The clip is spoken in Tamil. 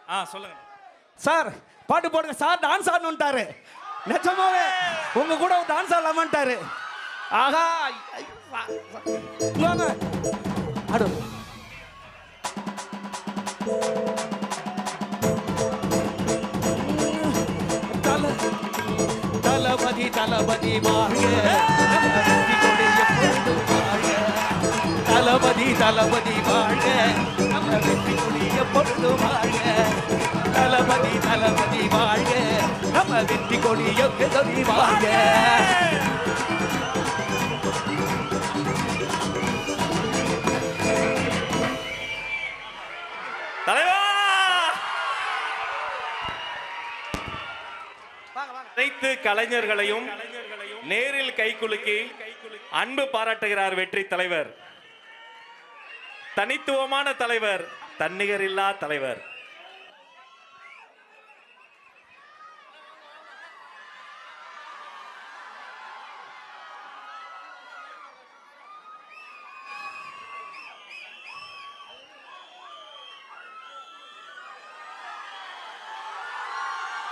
சொல்லுங்க சார். பாட்டு போடுங்க சார். டான்ஸ் ஆடணும்ட்டாரு. நிஜமாவே உங்க கூட டான்ஸ் ஆடலாமான்ட்டாரு. ஆஹா வாங்க ஆடு. தளபதி தளபதி வாழ்க. தளபதி தளபதி வாழ்க. நம்ம வெற்றி கொடி எப்பொழுதும் வாழ்க. தளபதி தளபதி வாழ்க. நம்ம வெற்றி கொடி எப்பொழுதும் வாழ்க. தலைவா அனைத்து கலைஞர்களையும் நேரில் கைகுலுக்கி அன்பு பாராட்டுகிறார் வெற்றி தலைவர். தனித்துவமான தலைவர், தன்னிகரில்லா தலைவர்.